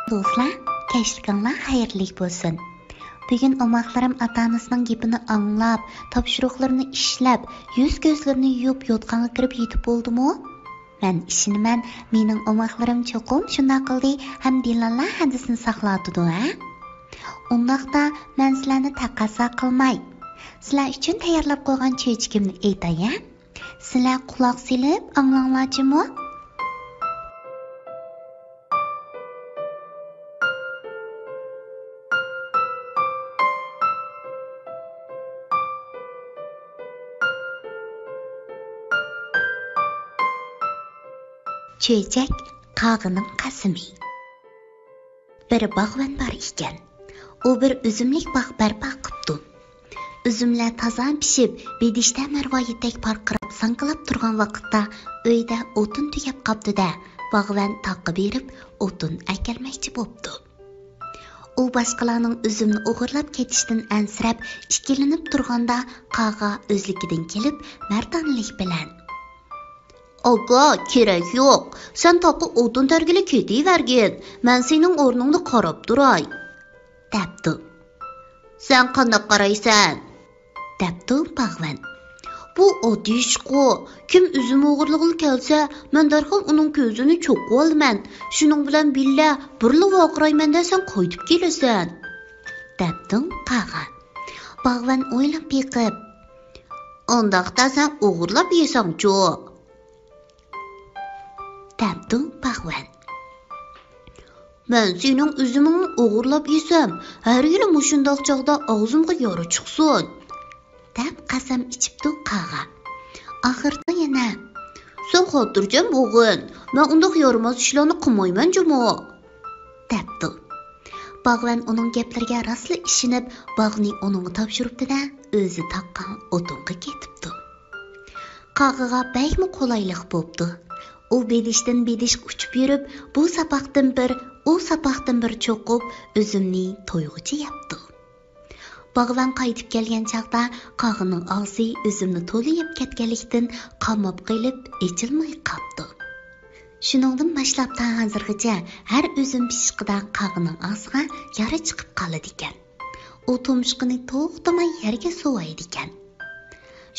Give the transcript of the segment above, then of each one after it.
Do'stlar, kechlikinglar xayrli bo'lsin. Bugun omoqlarim ota-onasining gapini anglab, topshiriqlarini ishlab, yuz-ko'zlarini yuvib yotqanga kirib yetib bo'ldimi? Men ishinaman, mening omoqlarim cho'qim shunday qildi, ham Dilonlar hadisini saqlatdi, ha? Undaqda men sizlarni taqozo qilmay, sizlar uchun tayyorlab qo'ygan cho'chigimni aytay-a? Sizlar quloq solib anglanglarchimi? Cho'chak qag'ining qasimi. Bir bog'van bor ekan. U bir uzumlik bog' barpo qilibdi. Uzumlar toza pishib, bedishda marvoyitdek parqirab sanqilab turgan vaqtda uyda o'tin tugab qoldi-da, bog'van taqqa berib o'tin akelmoqchi bo'pti. U boshqalarning uzumni o'g'irlab ketishdan ansirab, ikkilanib turganda qaga o'zligidan kelib, mardonlik bilan "Oga, kerak yo'q. Sen taqqa o'tin targili ketavergin. Men sening o'rningda qarab turay", debdi. "Sen qanday qaraysan?" debdi bog'van. "Bu oddiy ishqo. Kim uzum o'g'irlig'i kelsa, men darhol uning ko'zini cho'qib olaman. Shuning bilan billa birli voqirayman desang qaytib kelasan", debdi qaga. Bog'van o'ylab yiqib, "Undaqda sen o'g'irlab yesang-chu", debdi bog'van. "Men sening uzumingni o'g'irlab yesam, har yili mushundoq chog'da og'zimga yori chiqsin", deb qasam ichibdi qaga. Oxirda yana "Sen xotirjam bo'g'in, men undaq yormas ishlarni qilmayman-jumi", debdi. Bog'van uning gaplariga rostla ishinib, bog'ni uningga topshiribdi-da, o'zi taqqan o'tinga ketibdi. Qag'iga baymi qulaylik bo'pti. U bedishdan bedish uchib yurib, bu sapaqdan bir, u sapaqdan bir cho'qib, uzumni to'yg'icha yapti. Bog'van qaytib kelgan chaqda qag'ining og'zi uzumni to'lib ketganlikdan qamab qilib, echilmay qoldi. Shuningdan boshlab ta hozirgacha har uzum pishqida qag'ining og'ziga yara chiqib qoladi ekan. U tumshug'ini to'xtamay yerga suvaydi ekan.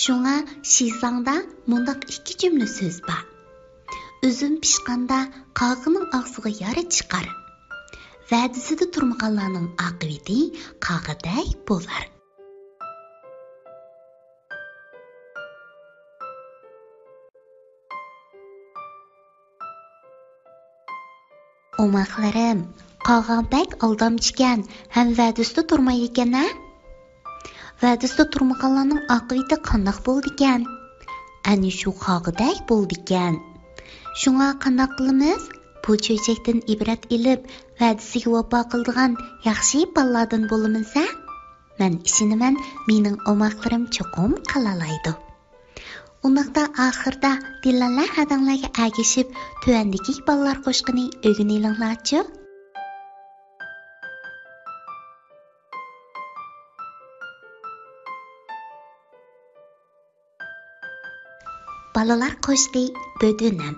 Shunga Shizangda mundaq ikki jumla so'z bor. Üzüm pişqanda qag'ining og'ziga yara chiqar. Va'dasida turmaganlarning aqibati qag'iday bo'lar. Omoqlarim, qaga bak aldamchikan, ham va'dasida turmaydi ekan-a? Va'dasida turmaganlarning aqibati qandoq bo'ldi ekan? Ani shu qagiday bo'ldi ekan. Shunga qandoq qilamiz? Bu cho'chakdan ibrat ilib, va'dasiga vafo qiladigan yaxshi ballardan bo'lamiz-a? Men ishinaman, mening omoqlarim cho'qim qalalaydi. Undaqda oxirda Dilonlar hadanglarga agishib, tuvandagi ballar qo'shqini o'rganinglarchi. Balalar qo'shdi bödünüm.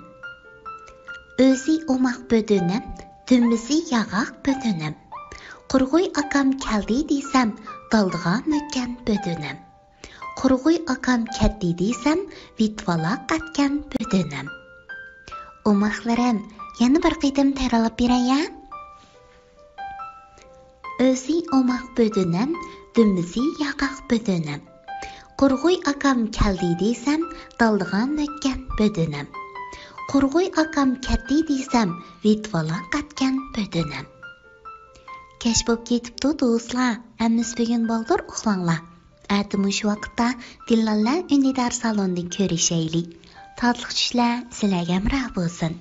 O'zi omoq bödünüm, dümbisi yağaq bödünüm. Qurg'uy akam keldi desam, daldiga mökkan bödünüm. Qurg'uy akam ketdi desam, vitvala qatgan bödünüm. Omoqlarim, yana bir qitim taralab beray-a? O'zi omoq bödünüm, dümbisi yağaq bödünüm. Qurg'uy akam keldi desam, daldiga mökkan bödünüm. Qurg'uy akam ketdi desam, vitvala qatgan bödünüm. Kech bo'p ketibdi do'stlar, ammiz bugun baldur uxlanglar. Atimi shu vaqtda Dilonlar unidar salonda ko'rishaylik. Tatliq tushlar sizlarga hamroh bo'lsin.